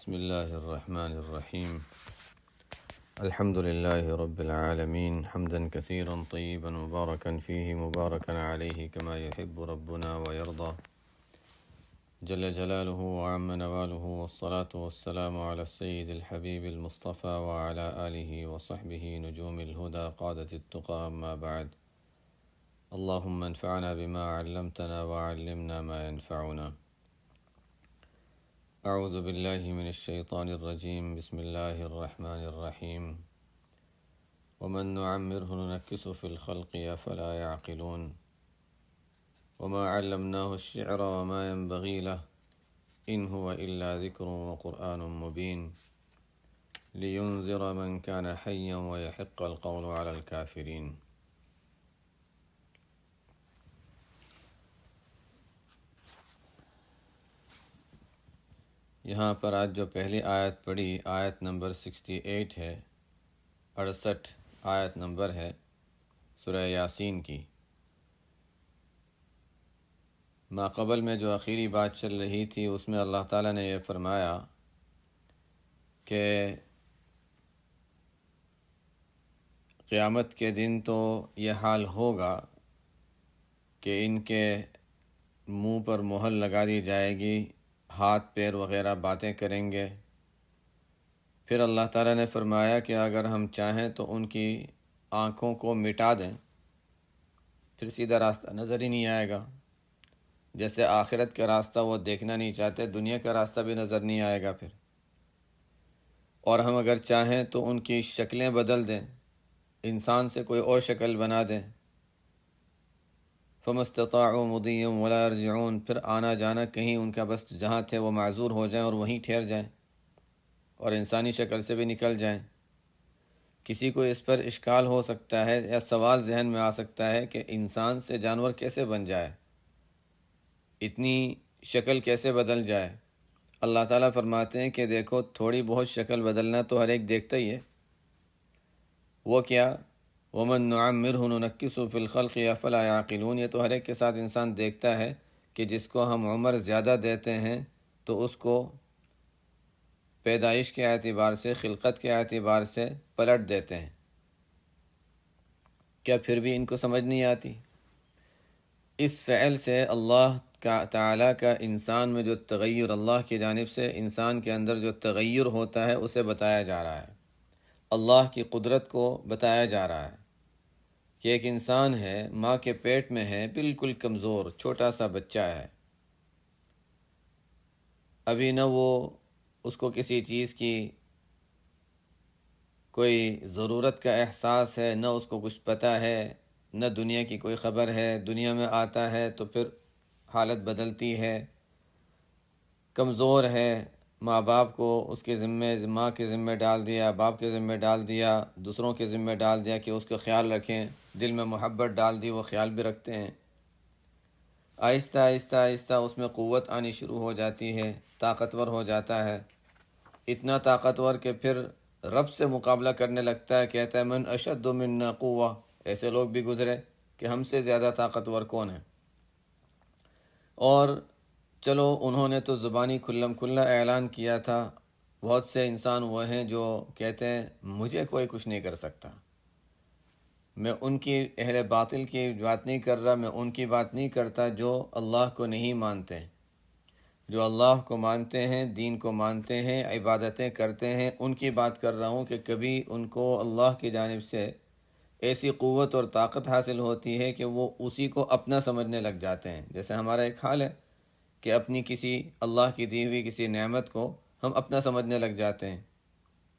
بسم الله الرحمن الرحيم. الحمد لله رب العالمين حمدا كثيرا طيبا مباركا فيه مباركا عليه كما يحب ربنا ويرضى جل جلاله وعم نواله، والصلاة والسلام على السيد الحبيب المصطفى وعلى آله وصحبه نجوم الهدى قادة التقى، أما بعد. اللهم انفعنا بما علمتنا وعلمنا ما ينفعنا. اعوذ باللہ من الشیطان الرجیم. بسم اللہ الرحمن الرحیم. ومن نعمره ننکسه في الخلق افلا يعقلون وما علمناه الشعر وما ينبغي له ان هو الا ذکر وقرآن مبین لینذر من كان حیا ويحق القول على الكافرین. یہاں پر آج جو پہلی آیت پڑھی، آیت نمبر 68 ہے، 68 آیت نمبر ہے سورہ یاسین کی. ماقبل میں جو آخری بات چل رہی تھی اس میں اللہ تعالیٰ نے یہ فرمایا کہ قیامت کے دن تو یہ حال ہوگا کہ ان کے منہ پر مہر لگا دی جائے گی، ہاتھ پیر وغیرہ باتیں کریں گے. پھر اللہ تعالیٰ نے فرمایا کہ اگر ہم چاہیں تو ان کی آنکھوں کو مٹا دیں، پھر سیدھا راستہ نظر ہی نہیں آئے گا. جیسے آخرت کا راستہ وہ دیکھنا نہیں چاہتے، دنیا کا راستہ بھی نظر نہیں آئے گا پھر. اور ہم اگر چاہیں تو ان کی شکلیں بدل دیں، انسان سے کوئی اور شکل بنا دیں. فَمَا اسْتَطَاعُوا مُضِيًّا وَلَا يَرْجِعُونَ، پھر آنا جانا کہیں ان کا بس جہاں تھے وہ معذور ہو جائیں اور وہیں ٹھہر جائیں اور انسانی شکل سے بھی نکل جائیں. کسی کو اس پر اشکال ہو سکتا ہے یا سوال ذہن میں آ سکتا ہے کہ انسان سے جانور کیسے بن جائے، اتنی شکل کیسے بدل جائے. اللہ تعالیٰ فرماتے ہیں کہ دیکھو تھوڑی بہت شکل بدلنا تو ہر ایک دیکھتا ہی ہے. وہ کیا؟ وَمَن نُعَمِّرْهُ نُنَكِّسُهُ فِي الْخَلْقِ أَفَلَا يَعْقِلُونَ. یہ تو ہر ایک کے ساتھ انسان دیکھتا ہے کہ جس کو ہم عمر زیادہ دیتے ہیں تو اس کو پیدائش کے اعتبار سے، خلقت کے اعتبار سے پلٹ دیتے ہیں. کیا پھر بھی ان کو سمجھ نہیں آتی؟ اس فعل سے اللہ تعالیٰ کا انسان میں جو تغیر، اللہ کی جانب سے انسان کے اندر جو تغیر ہوتا ہے اسے بتایا جا رہا ہے. اللہ کی قدرت کو بتایا جا رہا ہے کہ ایک انسان ہے، ماں کے پیٹ میں ہے، بالکل کمزور چھوٹا سا بچہ ہے. ابھی نہ وہ اس کو کسی چیز کی کوئی ضرورت کا احساس ہے، نہ اس کو کچھ پتہ ہے، نہ دنیا کی کوئی خبر ہے. دنیا میں آتا ہے تو پھر حالت بدلتی ہے. کمزور ہے، ماں باپ کو اس کے ذمے، ماں کے ذمے ڈال دیا، باپ کے ذمے ڈال دیا، دوسروں کے ذمے ڈال دیا کہ اس کا خیال رکھیں. دل میں محبت ڈال دی، وہ خیال بھی رکھتے ہیں. آہستہ آہستہ آہستہ اس میں قوت آنی شروع ہو جاتی ہے، طاقتور ہو جاتا ہے. اتنا طاقتور کہ پھر رب سے مقابلہ کرنے لگتا ہے. کہتا ہے من اشد منا قوہ. ایسے لوگ بھی گزرے کہ ہم سے زیادہ طاقتور کون ہے. اور چلو انہوں نے تو زبانی کھلم کھلا اعلان کیا تھا. بہت سے انسان وہ ہیں جو کہتے ہیں مجھے کوئی کچھ نہیں کر سکتا. میں ان کی اہل باطل کی بات نہیں کر رہا، میں ان کی بات نہیں کرتا جو اللہ کو نہیں مانتے. جو اللہ کو مانتے ہیں، دین کو مانتے ہیں، عبادتیں کرتے ہیں، ان کی بات کر رہا ہوں کہ کبھی ان کو اللہ کی جانب سے ایسی قوت اور طاقت حاصل ہوتی ہے کہ وہ اسی کو اپنا سمجھنے لگ جاتے ہیں. جیسے ہمارا ایک حال ہے کہ اپنی کسی اللہ کی دی ہوئی کسی نعمت کو ہم اپنا سمجھنے لگ جاتے ہیں.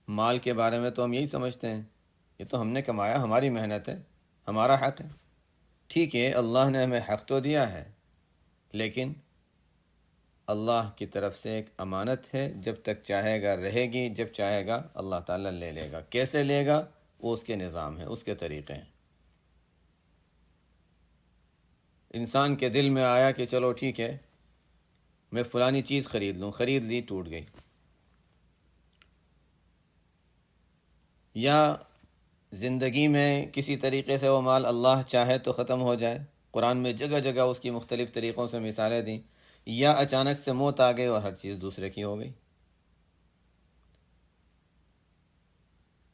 مال کے بارے میں تو ہم یہی سمجھتے ہیں یہ تو ہم نے کمایا، ہماری محنت ہے، ہمارا حق ہے. ٹھیک ہے، اللہ نے ہمیں حق تو دیا ہے، لیکن اللہ کی طرف سے ایک امانت ہے. جب تک چاہے گا رہے گی، جب چاہے گا اللہ تعالیٰ لے لے گا. کیسے لے گا وہ اس کے نظام ہے، اس کے طریقے ہیں. انسان کے دل میں آیا کہ چلو ٹھیک ہے میں فلانی چیز خرید لوں، خرید لی، ٹوٹ گئی. یا زندگی میں کسی طریقے سے وہ مال اللہ چاہے تو ختم ہو جائے. قرآن میں جگہ جگہ اس کی مختلف طریقوں سے مثالیں دیں. یا اچانک سے موت آ گئی اور ہر چیز دوسرے کی ہو گئی.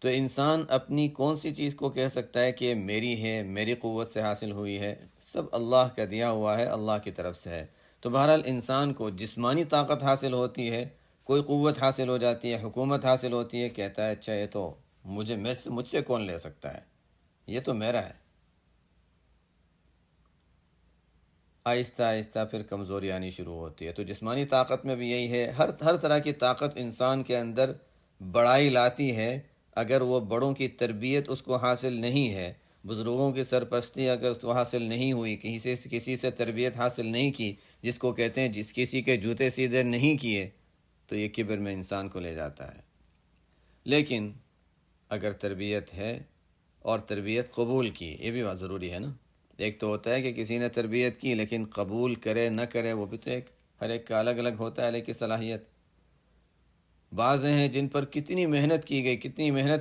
تو انسان اپنی کون سی چیز کو کہہ سکتا ہے کہ میری ہے، میری قوت سے حاصل ہوئی ہے؟ سب اللہ کا دیا ہوا ہے، اللہ کی طرف سے ہے۔ تو بہرحال انسان کو جسمانی طاقت حاصل ہوتی ہے، کوئی قوت حاصل ہو جاتی ہے، حکومت حاصل ہوتی ہے، کہتا ہے اچھا یہ تو مجھ سے کون لے سکتا ہے، یہ تو میرا ہے۔ آہستہ آہستہ پھر کمزوری آنی شروع ہوتی ہے۔ تو جسمانی طاقت میں بھی یہی ہے، ہر طرح کی طاقت انسان کے اندر بڑائی لاتی ہے۔ اگر وہ بڑوں کی تربیت اس کو حاصل نہیں ہے، بزرگوں کی سرپرستی اگر اس کو حاصل نہیں ہوئی، کسی سے تربیت حاصل نہیں کی، جس کو کہتے ہیں جس کسی کے جوتے سیدھے نہیں کیے، تو یہ کبر میں انسان کو لے جاتا ہے۔ لیکن اگر تربیت ہے اور تربیت قبول کی، یہ بھی بات ضروری ہے نا۔ ایک تو ہوتا ہے کہ کسی نے تربیت کی لیکن قبول کرے نہ کرے، وہ بھی تو ایک ہر ایک کا الگ الگ ہوتا ہے لیکن صلاحیت۔ بعض ہیں جن پر کتنی محنت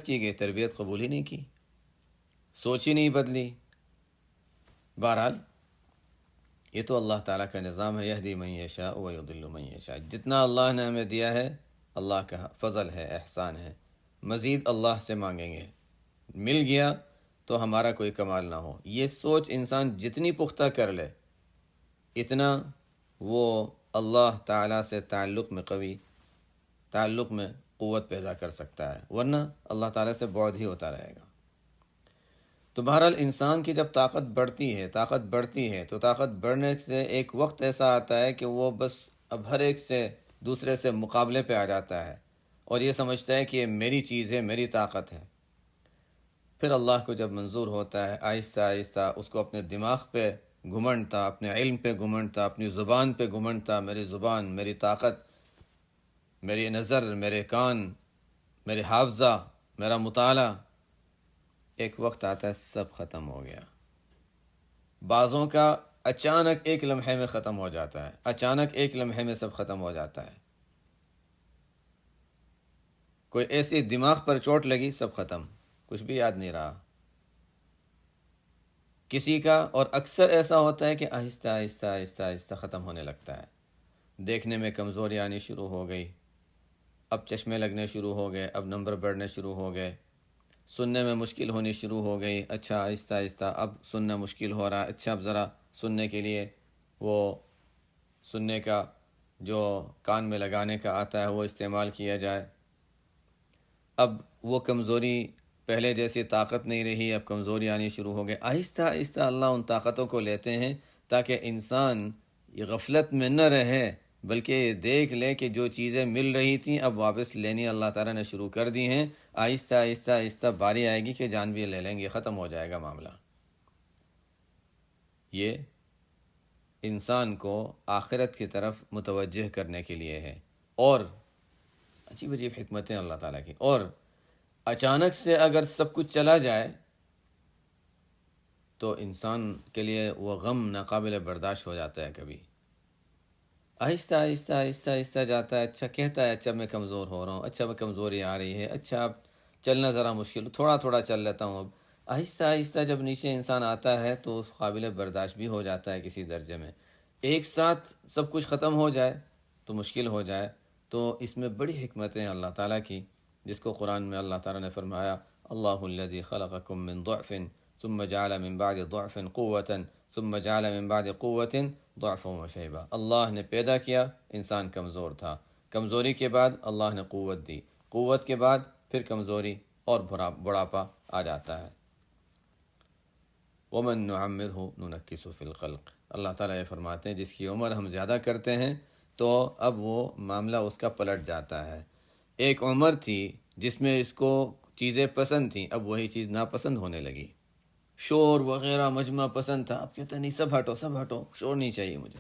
کی گئی تربیت قبول ہی نہیں کی، سوچ ہی نہیں بدلی۔ بہرحال یہ تو اللہ تعالیٰ کا نظام ہے، یہدی من یشاء و یضل من یشاء۔ جتنا اللہ نے ہمیں دیا ہے اللہ کا فضل ہے، احسان ہے، مزید اللہ سے مانگیں گے، مل گیا تو ہمارا کوئی کمال نہ ہو۔ یہ سوچ انسان جتنی پختہ کر لے اتنا وہ اللہ تعالیٰ سے تعلق میں قوت پیدا کر سکتا ہے، ورنہ اللہ تعالیٰ سے بعد ہی ہوتا رہے گا۔ تو بہرحال انسان کی جب طاقت بڑھتی ہے تو طاقت بڑھنے سے ایک وقت ایسا آتا ہے کہ وہ بس اب ہر ایک سے دوسرے سے مقابلے پہ آ جاتا ہے اور یہ سمجھتا ہے کہ یہ میری چیز ہے، میری طاقت ہے۔ پھر اللہ کو جب منظور ہوتا ہے، آہستہ آہستہ اس کو اپنے دماغ پہ گھمنڈ تھا، اپنے علم پہ گھمنڈ تھا، اپنی زبان پہ گھمنڈ تھا، میری زبان، میری طاقت، میری نظر، میرے کان، میرے حافظہ، میرا مطالعہ، ایک وقت آتا ہے سب ختم ہو گیا۔ بعضوں کا اچانک ایک لمحے میں ختم ہو جاتا ہے، اچانک ایک لمحے میں سب ختم ہو جاتا ہے۔ کوئی ایسی دماغ پر چوٹ لگی، سب ختم، کچھ بھی یاد نہیں رہا کسی کا۔ اور اکثر ایسا ہوتا ہے کہ آہستہ آہستہ آہستہ آہستہ ختم ہونے لگتا ہے۔ دیکھنے میں کمزوری آنی شروع ہو گئی، اب چشمے لگنے شروع ہو گئے، اب نمبر بڑھنے شروع ہو گئے، سننے میں مشکل ہونی شروع ہو گئی۔ اچھا آہستہ آہستہ اب سننا مشکل ہو رہا ہے، اچھا اب ذرا سننے کے لیے وہ سننے کا جو کان میں لگانے کا آتا ہے وہ استعمال کیا جائے۔ اب وہ کمزوری پہلے جیسی طاقت نہیں رہی، اب کمزوری آنی شروع ہو گئی۔ آہستہ آہستہ اللہ ان طاقتوں کو لیتے ہیں تاکہ انسان یہ غفلت میں نہ رہے، بلکہ یہ دیکھ لے کہ جو چیزیں مل رہی تھیں اب واپس لینی اللہ تعالیٰ نے شروع کر دی ہیں۔ آہستہ آہستہ آہستہ باری آئے گی کہ جان بھی لے لیں گے، ختم ہو جائے گا معاملہ۔ یہ انسان کو آخرت کی طرف متوجہ کرنے کے لیے ہے، اور عجیب عجیب حکمتیں اللہ تعالیٰ کی۔ اور اچانک سے اگر سب کچھ چلا جائے تو انسان کے لیے وہ غم ناقابل برداشت ہو جاتا ہے۔ کبھی آہستہ آہستہ آہستہ آہستہ جاتا ہے، اچھا کہتا ہے اچھا میں کمزور ہو رہا ہوں، اچھا میں کمزوری آ رہی ہے، اچھا اب چلنا ذرا مشکل، تھوڑا تھوڑا چل لیتا ہوں اب۔ آہستہ آہستہ جب نیچے انسان آتا ہے تو اس قابل برداشت بھی ہو جاتا ہے کسی درجے میں۔ ایک ساتھ سب کچھ ختم ہو جائے تو مشکل ہو جائے۔ تو اس میں بڑی حکمتیں اللہ تعالیٰ کی، جس کو قرآن میں اللہ تعالیٰ نے فرمایا اللہ الذی خلقکم من ضعف ثم جعل من بعد ضعف قوة ثم جعل من بعد قوة ضعفا وشیبا۔ اللہ نے پیدا کیا، انسان کمزور تھا، کمزوری کے بعد اللہ نے قوت دی، قوت کے بعد پھر کمزوری اور بڑھاپا آ جاتا ہے۔ وَمَن نُعَمِّرْهُ نُنَكِّسُ فِي الْخَلْقِ۔ اللہ تعالیٰ یہ فرماتے ہیں جس کی عمر ہم زیادہ کرتے ہیں تو اب وہ معاملہ اس کا پلٹ جاتا ہے۔ ایک عمر تھی جس میں اس کو چیزیں پسند تھیں، اب وہی چیز ناپسند ہونے لگی۔ شور وغیرہ مجمع پسند تھا، اب کہتا نہیں سب ہٹو سب ہٹو، شور نہیں چاہیے مجھے۔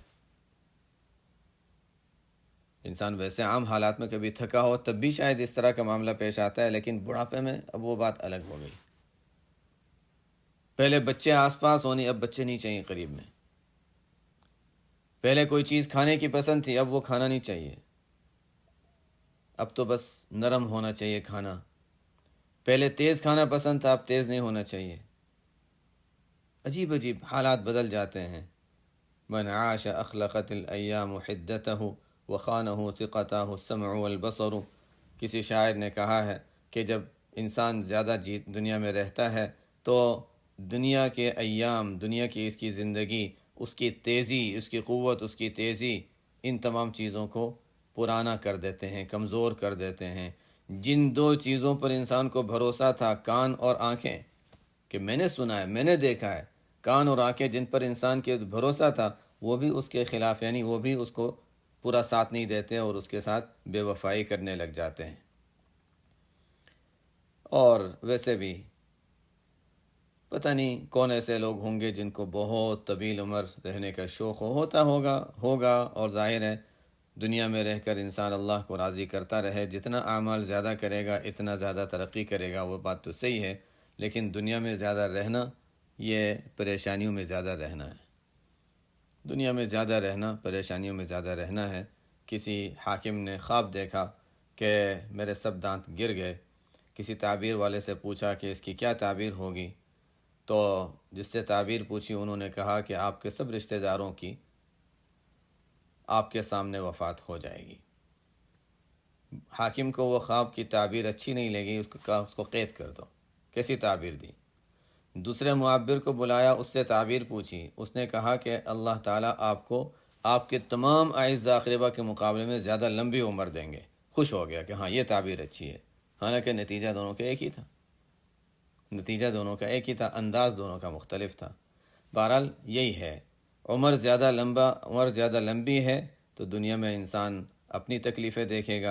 انسان ویسے عام حالات میں کبھی تھکا ہو تب بھی شاید اس طرح کا معاملہ پیش آتا ہے، لیکن بڑھاپے میں اب وہ بات الگ ہو گئی۔ پہلے بچے آس پاس ہونے، اب بچے نہیں چاہیے قریب میں۔ پہلے کوئی چیز کھانے کی پسند تھی، اب وہ کھانا نہیں چاہیے، اب تو بس نرم ہونا چاہیے کھانا۔ پہلے تیز کھانا پسند تھا، اب تیز نہیں ہونا چاہیے۔ عجیب عجیب حالات بدل جاتے ہیں۔ من عاش اخلقت الایام حدتہ وخانہ ثقتہ السمع والبصر۔ کسی شاعر نے کہا ہے کہ جب انسان زیادہ دنیا میں رہتا ہے تو دنیا کے ایام، دنیا کی اس کی زندگی، اس کی تیزی، اس کی قوت، اس کی تیزی، ان تمام چیزوں کو پرانا کر دیتے ہیں، کمزور کر دیتے ہیں۔ جن دو چیزوں پر انسان کو بھروسہ تھا، کان اور آنکھیں، کہ میں نے سنا ہے، میں نے دیکھا ہے، کان اور آنکھیں جن پر انسان کے بھروسہ تھا، وہ بھی اس کے خلاف، یعنی وہ بھی اس کو پورا ساتھ نہیں دیتے اور اس کے ساتھ بے وفائی کرنے لگ جاتے ہیں۔ اور ویسے بھی پتہ نہیں کون ایسے لوگ ہوں گے جن کو بہت طویل عمر رہنے کا شوق ہوگا، اور ظاہر ہے دنیا میں رہ کر انسان اللہ کو راضی کرتا رہے، جتنا اعمال زیادہ کرے گا اتنا زیادہ ترقی کرے گا، وہ بات تو صحیح ہے، لیکن دنیا میں زیادہ رہنا یہ پریشانیوں میں زیادہ رہنا ہے۔ دنیا میں زیادہ رہنا پریشانیوں میں زیادہ رہنا ہے۔ کسی حاکم نے خواب دیکھا کہ میرے سب دانت گر گئے، کسی تعبیر والے سے پوچھا کہ اس کی کیا تعبیر ہوگی، تو جس سے تعبیر پوچھی انہوں نے کہا کہ آپ کے سب رشتہ داروں کی آپ کے سامنے وفات ہو جائے گی۔ حاکم کو وہ خواب کی تعبیر اچھی نہیں لگی، اس کو کہا اس کو قید کر دو۔ کیسی تعبیر دی؟ دوسرے معبر کو بلایا، اس سے تعبیر پوچھی، اس نے کہا کہ اللہ تعالیٰ آپ کو آپ کے تمام اعزاء اقربا کے مقابلے میں زیادہ لمبی عمر دیں گے۔ خوش ہو گیا کہ ہاں یہ تعبیر اچھی ہے، حالانکہ نتیجہ دونوں کا ایک ہی تھا، انداز دونوں کا مختلف تھا۔ بہرحال یہی ہے، عمر زیادہ لمبی ہے تو دنیا میں انسان اپنی تکلیفیں دیکھے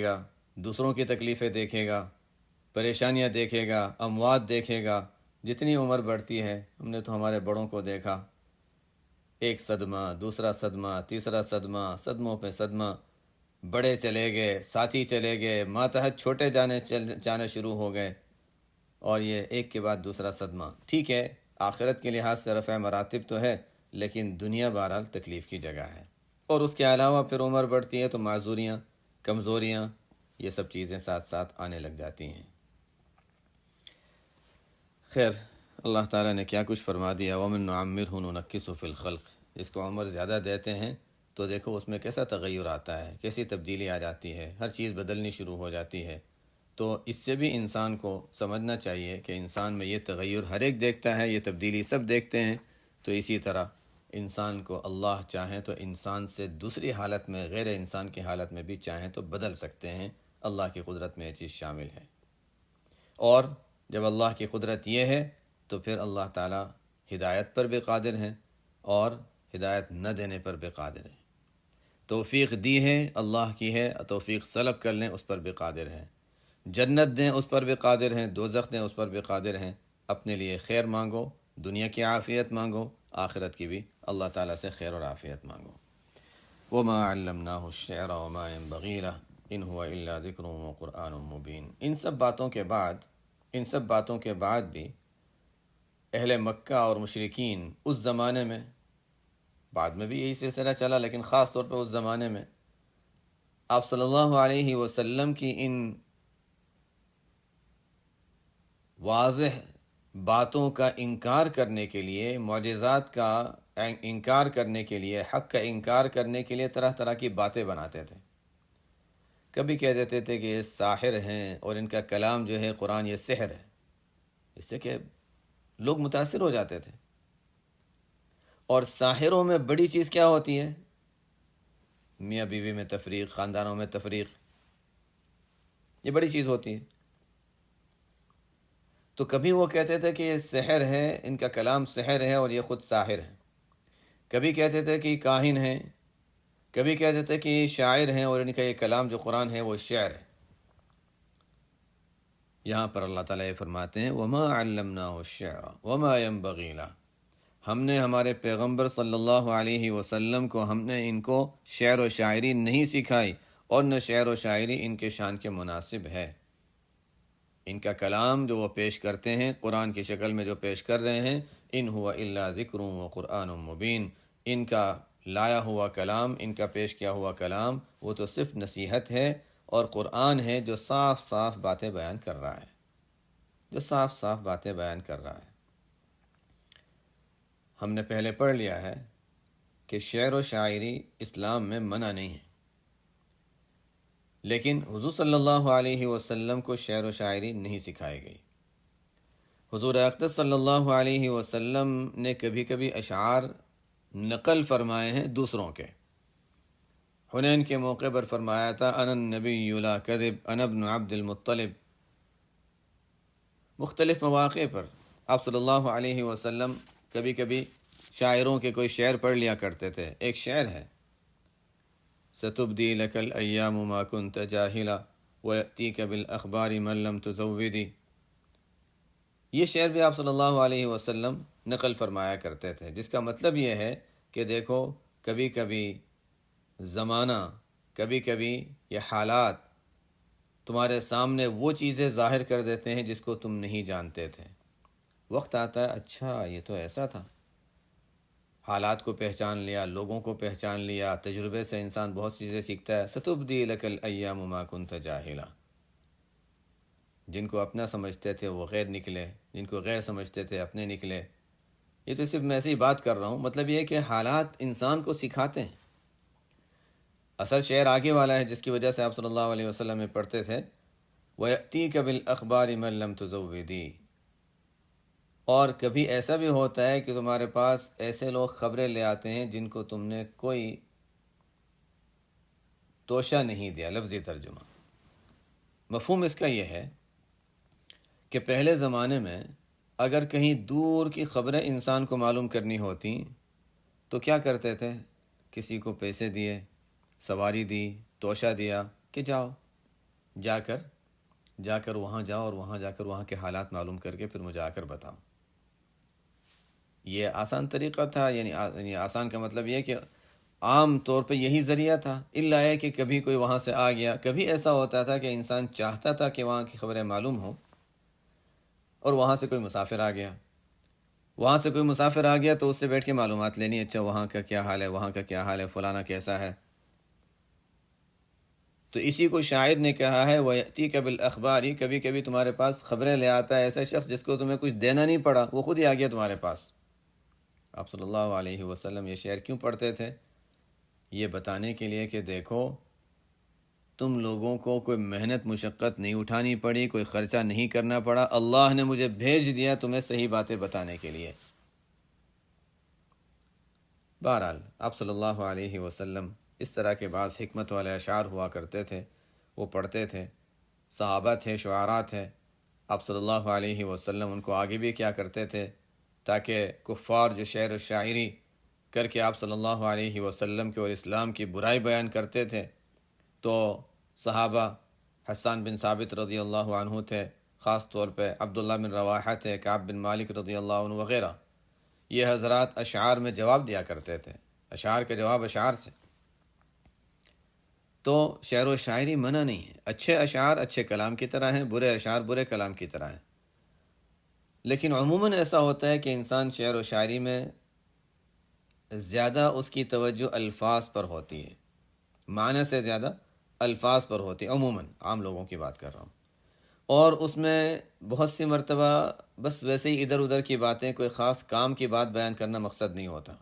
گا، دوسروں کی تکلیفیں دیکھے گا، پریشانیاں دیکھے گا، اموات دیکھے گا۔ جتنی عمر بڑھتی ہے، ہم نے تو ہمارے بڑوں کو دیکھا، ایک صدمہ، دوسرا صدمہ، تیسرا صدمہ، صدموں پہ صدمہ، بڑے چلے گئے، ساتھی چلے گئے، ماتحت چھوٹے جانے شروع ہو گئے، اور یہ ایک کے بعد دوسرا صدمہ۔ ٹھیک ہے، آخرت کے لحاظ سے رفع مراتب تو ہے، لیکن دنیا بہرحال تکلیف کی جگہ ہے۔ اور اس کے علاوہ پھر عمر بڑھتی ہے تو معذوریاں، کمزوریاں، یہ سب چیزیں ساتھ ساتھ آنے لگ جاتی ہیں۔ خیر، اللہ تعالیٰ نے کیا کچھ فرما دیا، وَمَن نُعَمِّرْهُ نُنَكِّسْهُ فِي الْخَلْقِ، جس کو عمر زیادہ دیتے ہیں تو دیکھو اس میں کیسا تغیر آتا ہے، کیسی تبدیلی آ جاتی ہے، ہر چیز بدلنی شروع ہو جاتی ہے۔ تو اس سے بھی انسان کو سمجھنا چاہیے کہ انسان میں یہ تغیر ہر ایک دیکھتا ہے، یہ تبدیلی سب دیکھتے ہیں، تو اسی طرح انسان کو اللہ چاہیں تو انسان سے دوسری حالت میں، غیر انسان کی حالت میں بھی چاہیں تو بدل سکتے ہیں۔ اللہ کی قدرت میں یہ چیز شامل ہے، اور جب اللہ کی قدرت یہ ہے تو پھر اللہ تعالیٰ ہدایت پر بھی قادر ہیں اور ہدایت نہ دینے پر بھی قادر ہیں۔ توفیق دی ہے اللہ کی ہے، توفیق سلب کر لیں اس پر بھی قادر ہے، جنت دیں اس پر بھی قادر ہیں، دوزخ دیں اس پر بھی قادر ہیں۔ اپنے لیے خیر مانگو، دنیا کی عافیت مانگو، آخرت کی بھی اللہ تعالیٰ سے خیر اور عافیت مانگو۔ وَمَا عَلَّمْنَاهُ الشِّعْرَ وَمَا يَنبَغِي لَهُ إِنْ هُوَ إِلَّا ذِكْرٌ وَقُرْآنٌ مُبِينٌ۔ ان سب باتوں کے بعد بھی اہل مکہ اور مشرکین اس زمانے میں، بعد میں بھی یہی سلسلہ چلا لیکن خاص طور پہ اس زمانے میں، آپ صلی اللہ علیہ وسلم کی ان واضح باتوں کا انکار کرنے کے لیے، معجزات کا انکار کرنے کے لیے، حق کا انکار کرنے کے لیے طرح طرح کی باتیں بناتے تھے۔ کبھی کہہ دیتے تھے کہ یہ ساحر ہیں اور ان کا کلام جو ہے قرآن یہ سحر ہے، اس سے کہ لوگ متاثر ہو جاتے تھے۔ اور ساحروں میں بڑی چیز کیا ہوتی ہے؟ میاں بیوی میں تفریق، خاندانوں میں تفریق، یہ بڑی چیز ہوتی ہے۔ تو کبھی وہ کہتے تھے کہ یہ سحر ہے، ان کا کلام سحر ہے اور یہ خود ساحر ہے، کبھی کہتے تھے کہ یہ کاہن ہیں، کبھی کہتے تھے کہ یہ شاعر ہیں اور ان کا یہ کلام جو قرآن ہے وہ شعر ہے۔ یہاں پر اللہ تعالیٰ یہ فرماتے ہیں وَمَا عَلَّمْنَاهُ الشِّعْرَ وَمَا يَنبَغِي لَهُ، ہم نے ہمارے پیغمبر صلی اللہ علیہ وسلم کو، ہم نے ان کو شعر و شاعری نہیں سکھائی، اور نہ شعر و شاعری ان کے شان کے مناسب ہے۔ ان کا کلام جو وہ پیش کرتے ہیں، قرآن کی شکل میں جو پیش کر رہے ہیں، ان ہوا الا ذکر و قرآن مبین، ان کا لایا ہوا کلام، ان کا پیش کیا ہوا کلام وہ تو صرف نصیحت ہے اور قرآن ہے جو صاف صاف باتیں بیان کر رہا ہے، ہم نے پہلے پڑھ لیا ہے کہ شعر و شاعری اسلام میں منع نہیں ہے، لیکن حضور صلی اللہ علیہ وسلم کو شعر و شاعری نہیں سکھائی گئی۔ حضور اقدس صلی اللہ علیہ وسلم نے کبھی کبھی اشعار نقل فرمائے ہیں دوسروں کے۔ حنین کے موقع پر فرمایا تھا انا النبی لا کذب انا ابن عبد المطلب۔ مختلف مواقع پر آپ صلی اللہ علیہ وسلم کبھی کبھی شاعروں کے کوئی شعر پڑھ لیا کرتے تھے۔ ایک شعر ہے ستبدی لک الایام ما کنت جاہلا ویأتیک بالاخبار من لم تزودی۔ یہ شعر بھی آپ صلی اللہ علیہ وسلم نقل فرمایا کرتے تھے، جس کا مطلب یہ ہے کہ دیکھو کبھی کبھی زمانہ، کبھی کبھی یہ حالات تمہارے سامنے وہ چیزیں ظاہر کر دیتے ہیں جس کو تم نہیں جانتے تھے۔ وقت آتا ہے اچھا یہ تو ایسا تھا، حالات کو پہچان لیا، لوگوں کو پہچان لیا، تجربے سے انسان بہت چیزیں سیکھتا ہے۔ ستبدی لک الایام ما کنت جاہلا۔ جن کو اپنا سمجھتے تھے وہ غیر نکلے، جن کو غیر سمجھتے تھے اپنے نکلے۔ یہ تو صرف میں ایسے ہی بات کر رہا ہوں، مطلب یہ ہے کہ حالات انسان کو سکھاتے ہیں۔ اصل شعر آگے والا ہے جس کی وجہ سے آپ صلی اللہ علیہ وسلم میں پڑھتے تھے وَيَأْتِيكَ بِالْأَخْبَارِ مَن لَّمْ تُزَوِّدِي۔ اور کبھی ایسا بھی ہوتا ہے کہ تمہارے پاس ایسے لوگ خبریں لے آتے ہیں جن کو تم نے کوئی توشہ نہیں دیا۔ لفظی ترجمہ، مفہوم اس کا یہ ہے کہ پہلے زمانے میں اگر کہیں دور کی خبریں انسان کو معلوم کرنی ہوتی تو کیا کرتے تھے؟ کسی کو پیسے دیے، سواری دی، توشہ دیا کہ جاؤ، جا کر وہاں جاؤ اور وہاں جا کر وہاں کے حالات معلوم کر کے پھر مجھے آ کر بتاؤ۔ یہ آسان طریقہ تھا، یعنی آسان کا مطلب یہ کہ عام طور پہ یہی ذریعہ تھا، الا ہے کہ کبھی کوئی وہاں سے آ گیا۔ کبھی ایسا ہوتا تھا کہ انسان چاہتا تھا کہ وہاں کی خبریں معلوم ہوں اور وہاں سے کوئی مسافر آ گیا تو اس سے بیٹھ کے معلومات لینی، اچھا وہاں کا کیا حال ہے، وہاں کا کیا حال ہے، فلانا کیسا ہے۔ تو اسی کو شاعر نے کہا ہے وَيَأْتِيكَ بِالْأَخْبَارِ، کبھی کبھی تمہارے پاس خبریں لے آتا ہے ایسا شخص جس کو تمہیں کچھ دینا نہیں پڑا، وہ خود ہی آ گیا تمہارے پاس۔ آپ صلی اللہ علیہ وسلم یہ شعر کیوں پڑھتے تھے؟ یہ بتانے کے لیے کہ دیکھو تم لوگوں کو کوئی محنت مشقت نہیں اٹھانی پڑی، کوئی خرچہ نہیں کرنا پڑا، اللہ نے مجھے بھیج دیا تمہیں صحیح باتیں بتانے کے لیے۔ بہرحال آپ صلی اللہ علیہ وسلم اس طرح کے بعض حکمت والے اشعار ہوا کرتے تھے، وہ پڑھتے تھے۔ صحابہ تھے، شعراء تھے، آپ صلی اللہ علیہ وسلم ان کو آگے بھی کیا کرتے تھے تاکہ کفار جو شعر و شاعری کر کے آپ صلی اللہ علیہ وسلم کے اور اسلام کی برائی بیان کرتے تھے، تو صحابہ حسان بن ثابت رضی اللہ عنہ تھے، خاص طور پہ عبداللہ بن رواحہ تھے، کعب بن مالک رضی اللہ عنہ وغیرہ، یہ حضرات اشعار میں جواب دیا کرتے تھے، اشعار کا جواب اشعار سے۔ تو شعر و شاعری منع نہیں ہے، اچھے اشعار اچھے کلام کی طرح ہیں، برے اشعار برے کلام کی طرح ہیں، لیکن عموماً ایسا ہوتا ہے کہ انسان شعر و شاعری میں زیادہ اس کی توجہ الفاظ پر ہوتی ہے، معنی سے زیادہ الفاظ پر ہوتی ہے، عموماً عام لوگوں کی بات کر رہا ہوں، اور اس میں بہت سی مرتبہ بس ویسے ہی ادھر ادھر کی باتیں، کوئی خاص کام کی بات بیان کرنا مقصد نہیں ہوتا،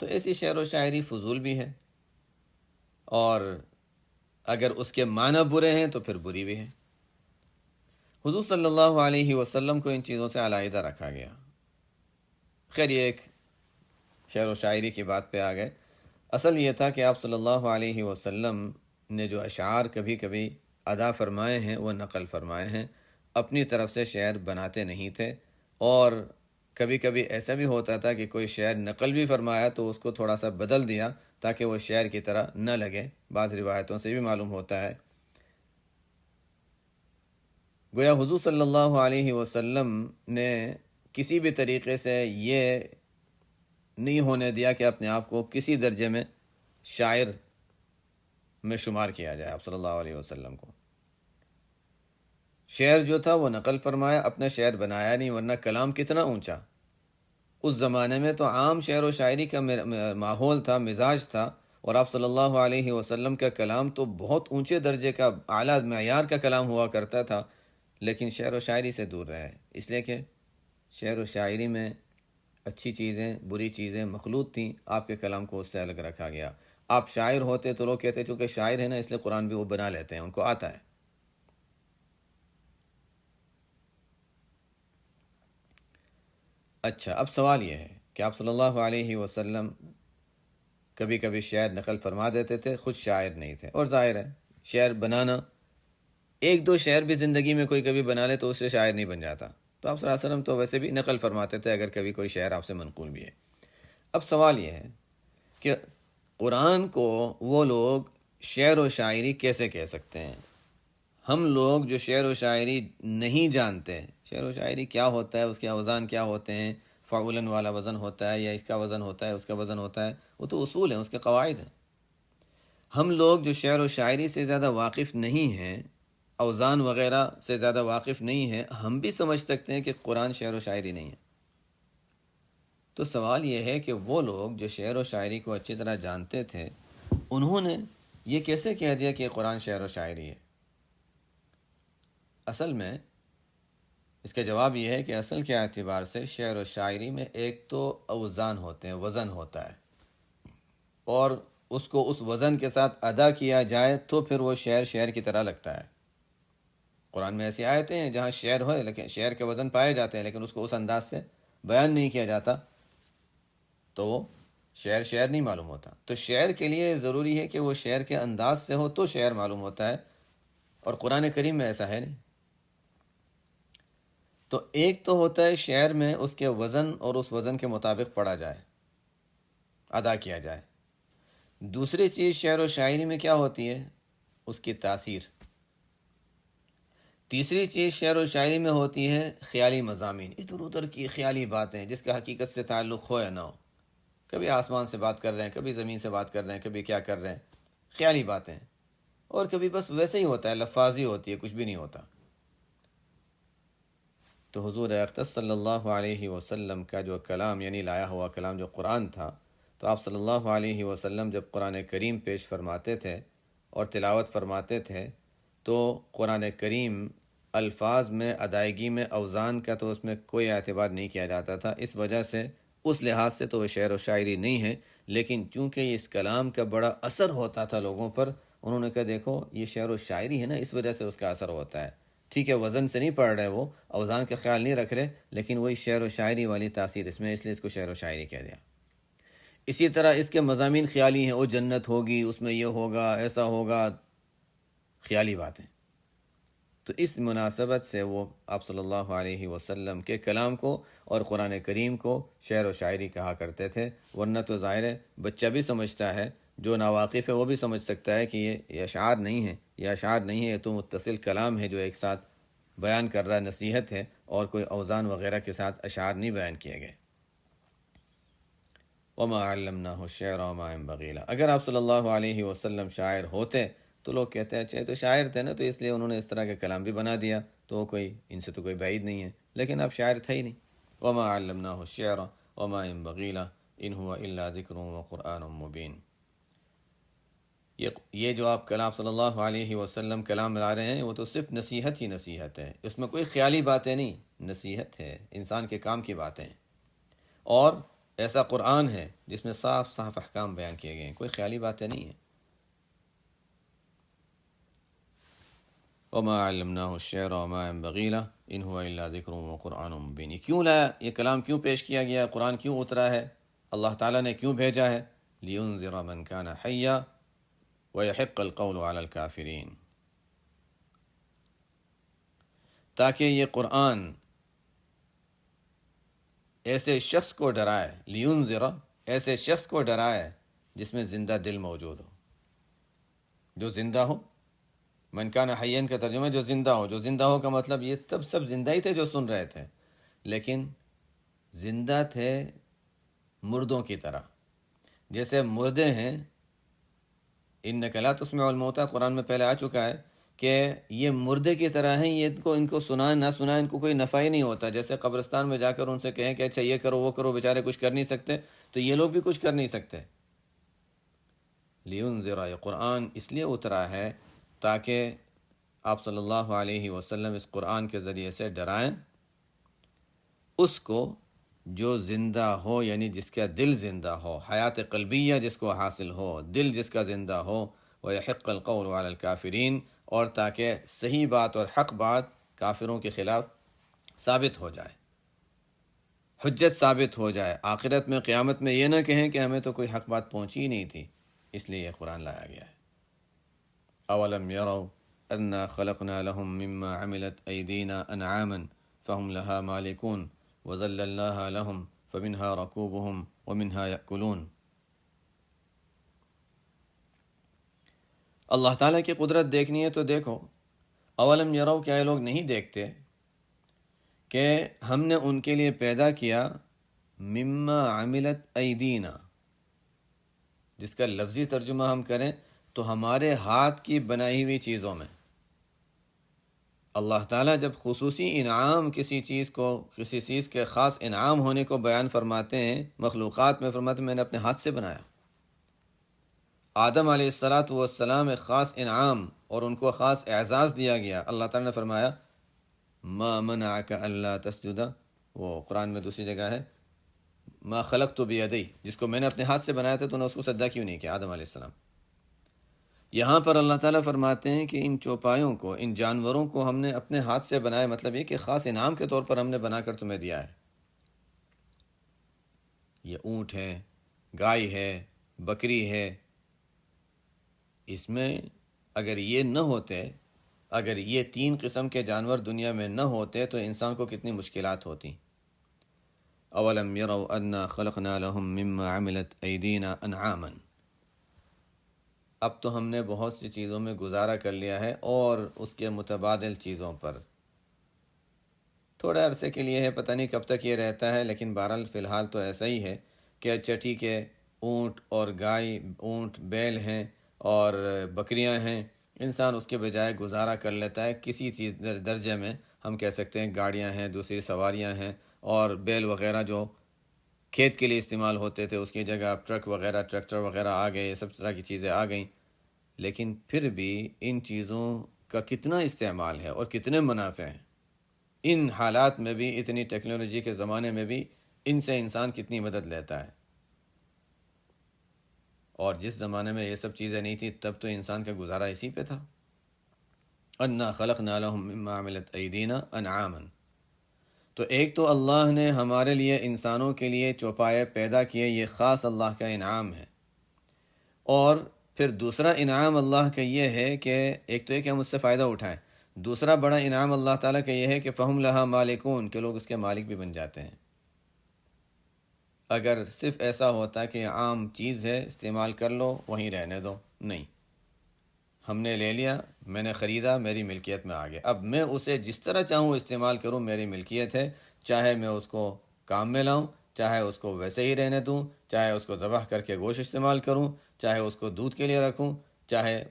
تو ایسی شعر و شاعری فضول بھی ہے، اور اگر اس کے معنی برے ہیں تو پھر بری بھی ہے۔ حضور صلی اللہ علیہ وسلم کو ان چیزوں سے علیحدہ رکھا گیا۔ خیر یہ ایک شعر و شاعری کی بات پہ آ گئے، اصل یہ تھا کہ آپ صلی اللہ علیہ وسلم نے جو اشعار کبھی کبھی ادا فرمائے ہیں وہ نقل فرمائے ہیں، اپنی طرف سے شعر بناتے نہیں تھے، اور کبھی کبھی ایسا بھی ہوتا تھا کہ کوئی شعر نقل بھی فرمایا تو اس کو تھوڑا سا بدل دیا تاکہ وہ شعر کی طرح نہ لگے۔ بعض روایتوں سے بھی معلوم ہوتا ہے، گویا حضور صلی اللہ علیہ وسلم نے کسی بھی طریقے سے یہ نہیں ہونے دیا کہ اپنے آپ کو کسی درجے میں شاعر میں شمار کیا جائے۔ آپ صلی اللہ علیہ وسلم کو شعر جو تھا وہ نقل فرمایا، اپنا شعر بنایا نہیں، ورنہ کلام کتنا اونچا اس زمانے میں، تو عام شعر و شاعری کا ماحول تھا، مزاج تھا، اور آپ صلی اللہ علیہ وسلم کا کلام تو بہت اونچے درجے کا اعلیٰ معیار کا کلام ہوا کرتا تھا، لیکن شعر و شاعری سے دور رہے، اس لیے کہ شعر و شاعری میں اچھی چیزیں بری چیزیں مخلوط تھیں، آپ کے کلام کو اس سے الگ رکھا گیا۔ آپ شاعر ہوتے تو لوگ کہتے چونکہ شاعر ہے نا اس لیے قرآن بھی وہ بنا لیتے ہیں، ان کو آتا ہے۔ اچھا، اب سوال یہ ہے کہ آپ صلی اللہ علیہ وسلم کبھی کبھی شعر نقل فرما دیتے تھے، خود شاعر نہیں تھے، اور ظاہر ہے شعر بنانا، ایک دو شعر بھی زندگی میں کوئی کبھی بنا لے تو اس سے شاعر نہیں بن جاتا۔ تو آپ صلی اللہ علیہ وسلم تو ویسے بھی نقل فرماتے تھے اگر کبھی کوئی شعر آپ سے منقول بھی ہے۔ اب سوال یہ ہے کہ قرآن کو وہ لوگ شعر و شاعری کیسے کہہ سکتے ہیں؟ ہم لوگ جو شعر و شاعری نہیں جانتے، شعر و شاعری کیا ہوتا ہے، اس کے اوزان کیا ہوتے ہیں، فعولن والا وزن ہوتا ہے یا اس کا وزن ہوتا ہے، اس کا وزن ہوتا ہے، وہ تو اصول ہیں، اس کے قواعد ہیں۔ ہم لوگ جو شعر و شاعری سے زیادہ واقف نہیں ہیں، اوزان وغیرہ سے زیادہ واقف نہیں ہیں، ہم بھی سمجھ سکتے ہیں کہ قرآن شعر و شاعری نہیں ہے۔ تو سوال یہ ہے کہ وہ لوگ جو شعر و شاعری کو اچھی طرح جانتے تھے، انہوں نے یہ کیسے کہہ دیا کہ قرآن شعر و شاعری ہے؟ اصل میں اس کا جواب یہ ہے کہ اصل کے اعتبار سے شعر و شاعری میں ایک تو اوزان ہوتے ہیں، وزن ہوتا ہے، اور اس کو اس وزن کے ساتھ ادا کیا جائے تو پھر وہ شعر شعر کی طرح لگتا ہے۔ قرآن میں ایسی آیتیں ہیں جہاں شعر ہو لیکن شعر کے وزن پائے جاتے ہیں، لیکن اس کو اس انداز سے بیان نہیں کیا جاتا تو وہ شعر شعر نہیں معلوم ہوتا۔ تو شعر کے لیے ضروری ہے کہ وہ شعر کے انداز سے ہو تو شعر معلوم ہوتا ہے، اور قرآن کریم میں ایسا ہے نہیں۔ تو ایک تو ہوتا ہے شعر میں اس کے وزن اور اس وزن کے مطابق پڑھا جائے، ادا کیا جائے۔ دوسری چیز شعر و شاعری میں کیا ہوتی ہے؟ اس کی تاثیر۔ تیسری چیز شعر و شاعری میں ہوتی ہے خیالی مضامین، ادھر ادھر کی خیالی باتیں جس کا حقیقت سے تعلق ہو یا نہ ہو۔ کبھی آسمان سے بات کر رہے ہیں، کبھی زمین سے بات کر رہے ہیں، کبھی کیا کر رہے ہیں، خیالی باتیں، اور کبھی بس ویسے ہی ہوتا ہے، لفاظی ہوتی ہے، کچھ بھی نہیں ہوتا۔ تو حضور اقدس صلی اللہ علیہ وسلم کا جو کلام، یعنی لایا ہوا کلام جو قرآن تھا، تو آپ صلی اللہ علیہ وسلم جب قرآن کریم پیش فرماتے تھے اور تلاوت فرماتے تھے تو قرآن کریم الفاظ میں، ادائیگی میں، اوزان کا تو اس میں کوئی اعتبار نہیں کیا جاتا تھا۔ اس وجہ سے اس لحاظ سے تو وہ شعر و شاعری نہیں ہے، لیکن چونکہ اس کلام کا بڑا اثر ہوتا تھا لوگوں پر، انہوں نے کہا دیکھو یہ شعر و شاعری ہے نا، اس وجہ سے اس کا اثر ہوتا ہے۔ ٹھیک ہے وزن سے نہیں پڑھ رہے، وہ اوزان کا خیال نہیں رکھ رہے، لیکن وہی شعر و شاعری والی تاثیر اس میں، اس لیے اس کو شعر و شاعری کہہ دیا۔ اسی طرح اس کے مضامین خیالی ہیں، وہ جنت ہوگی، اس میں یہ ہوگا، ایسا ہوگا، خیالی باتیں۔ تو اس مناسبت سے وہ آپ صلی اللہ علیہ وسلم کے کلام کو اور قرآن کریم کو شعر و شاعری کہا کرتے تھے، ورنہ تو ظاہر ہے بچہ بھی سمجھتا ہے، جو ناواقف ہے وہ بھی سمجھ سکتا ہے کہ یہ اشعار نہیں ہے، یہ اشعار نہیں ہے، یہ تو متصل کلام ہے جو ایک ساتھ بیان کر رہا ہے، نصیحت ہے، اور کوئی اوزان وغیرہ کے ساتھ اشعار نہیں بیان کیے گئے۔ وما علمناہ الشعر وما ينبغي له۔ اگر آپ صلی اللہ علیہ وسلم شاعر ہوتے تو لوگ کہتے ہیں اچھا تو شاعر تھے نا، تو اس لیے انہوں نے اس طرح کا کلام بھی بنا دیا، تو کوئی ان سے تو کوئی بعید نہیں ہے، لیکن آپ شاعر تھے ہی نہیں۔ وما علمناہ الشعر وما ينبغي له ان هو الا ذکر وقرآن مبین۔ یہ جو آپ کلام صلی اللہ علیہ وسلم کلام لا رہے ہیں وہ تو صرف نصیحت ہی نصیحت ہے، اس میں کوئی خیالی باتیں نہیں، نصیحت ہے، انسان کے کام کی باتیں، اور ایسا قرآن ہے جس میں صاف صاف احکام بیان کیے گئے ہیں، کوئی خیالی باتیں نہیں ہیں۔ وما علمناہ الشعر وما ينبغي له ان هو الا ذکر وقرآن مبین۔ کیوں لایا یہ کلام، کیوں پیش کیا گیا، قرآن کیوں اترا ہے، اللہ تعالیٰ نے کیوں بھیجا ہے؟ لینذر من کان حیا ویحق القول علی الکافرین، تاکہ یہ قرآن ایسے شخص کو ڈرائے، لینذر ایسے شخص کو ڈرائے جس میں زندہ دل موجود ہو، جو زندہ ہو۔ من کان حیّن کا ترجمہ جو زندہ ہو، جو زندہ ہو کا مطلب یہ تب سب زندہ ہی تھے جو سن رہے تھے، لیکن زندہ تھے مردوں کی طرح، جیسے مردے ہیں۔ انک لا تسمع الموتى قرآن میں پہلے آ چکا ہے کہ یہ مردے کی طرح ہیں، یہ ان کو سنا نہ سنا ان کو کوئی نفع ہی نہیں ہوتا۔ جیسے قبرستان میں جا کر ان سے کہیں کہ اچھا یہ کرو وہ کرو، بیچارے کچھ کر نہیں سکتے، تو یہ لوگ بھی کچھ کر نہیں سکتے۔ لینذر، یہ قرآن اس لیے اترا ہے تاکہ آپ صلی اللہ علیہ وسلم اس قرآن کے ذریعے سے ڈرائیں اس کو جو زندہ ہو، یعنی جس کا دل زندہ ہو، حیات قلبیہ جس کو حاصل ہو، دل جس کا زندہ ہو، وَيَحِقَّ الْقَوْلُ عَلَى الْكَافِرِينَ، اور تاکہ صحیح بات اور حق بات کافروں کے خلاف ثابت ہو جائے، حجت ثابت ہو جائے، آخرت میں قیامت میں یہ نہ کہیں کہ ہمیں تو کوئی حق بات پہنچی ہی نہیں تھی، اس لیے یہ قرآن لایا گیا ہے۔ اولم يروا انا خلقنا لهم مما عملت ایدینا انعاما فهم لها مالکون وذللناها لهم فمنها ركوبهم ومنها يأكلون۔ اللہ تعالیٰ کی قدرت دیکھنی ہے تو دیکھو، اولم یرو، کیا یہ لوگ نہیں دیکھتے کہ ہم نے ان کے لیے پیدا کیا مما عملت ایدینا، جس کا لفظی ترجمہ ہم کریں تو ہمارے ہاتھ کی بنائی ہوئی چیزوں میں۔ اللہ تعالیٰ جب خصوصی انعام کسی چیز کو، کسی چیز کے خاص انعام ہونے کو بیان فرماتے ہیں، مخلوقات میں فرماتے ہیں میں نے اپنے ہاتھ سے بنایا۔ آدم علیہ السلام ایک خاص انعام اور ان کو خاص اعزاز دیا گیا۔ اللہ تعالیٰ نے فرمایا ما منعک الا تسجد، وہ قرآن میں دوسری جگہ ہے ما خلقت بیدی، جس کو میں نے اپنے ہاتھ سے بنایا تھا تو نے اس کو سجدہ کیوں نہیں کیا، آدم علیہ السلام۔ یہاں پر اللہ تعالیٰ فرماتے ہیں کہ ان چوپایوں کو، ان جانوروں کو ہم نے اپنے ہاتھ سے بنایا، مطلب یہ کہ خاص انعام کے طور پر ہم نے بنا کر تمہیں دیا ہے۔ یہ اونٹ ہے، گائے ہے، بکری ہے، اس میں اگر یہ نہ ہوتے، اگر یہ تین قسم کے جانور دنیا میں نہ ہوتے تو انسان کو کتنی مشکلات ہوتی۔ اولم یروا انا خلقنا لهم مما عملت ایدینا انعاما، اب تو ہم نے بہت سی چیزوں میں گزارا کر لیا ہے، اور اس کے متبادل چیزوں پر تھوڑے عرصے کے لیے ہے، پتہ نہیں کب تک یہ رہتا ہے، لیکن بہرحال فی الحال تو ایسا ہی ہے کہ چٹی کے اونٹ اور گائے، اونٹ بیل ہیں اور بکریاں ہیں، انسان اس کے بجائے گزارا کر لیتا ہے کسی چیز درجے میں، ہم کہہ سکتے ہیں گاڑیاں ہیں، دوسری سواریاں ہیں، اور بیل وغیرہ جو کھیت کے لیے استعمال ہوتے تھے اس کی جگہ اب ٹرک وغیرہ، ٹریکٹر وغیرہ آ گئے، یہ سب طرح کی چیزیں آ گئیں۔ لیکن پھر بھی ان چیزوں کا کتنا استعمال ہے اور کتنے منافع ہیں، ان حالات میں بھی، اتنی ٹیکنالوجی کے زمانے میں بھی ان سے انسان کتنی مدد لیتا ہے۔ اور جس زمانے میں یہ سب چیزیں نہیں تھی تب تو انسان کا گزارا اسی پہ تھا۔ انا خلقنا لهم مما عملت ایدینا انعاما، تو ایک تو اللہ نے ہمارے لیے، انسانوں کے لیے چوپائے پیدا کیے، یہ خاص اللہ کا انعام ہے۔ اور پھر دوسرا انعام اللہ کا یہ ہے کہ ایک تو یہ کہ ہم اس سے فائدہ اٹھائیں، دوسرا بڑا انعام اللہ تعالیٰ کا یہ ہے کہ فہم لہا مالکون، کہ لوگ اس کے مالک بھی بن جاتے ہیں۔ اگر صرف ایسا ہوتا کہ عام چیز ہے استعمال کر لو وہیں رہنے دو، نہیں، ہم نے لے لیا، میں نے خریدا، میری ملکیت میں آ گیا، اب میں اسے جس طرح چاہوں استعمال کروں، میری ملکیت ہے، چاہے میں اس کو کام میں لاؤں، چاہے اس کو ویسے ہی رہنے دوں، چاہے اس کو ذبح کر کے گوشت استعمال کروں، چاہے اس کو دودھ کے لیے رکھوں، چاہے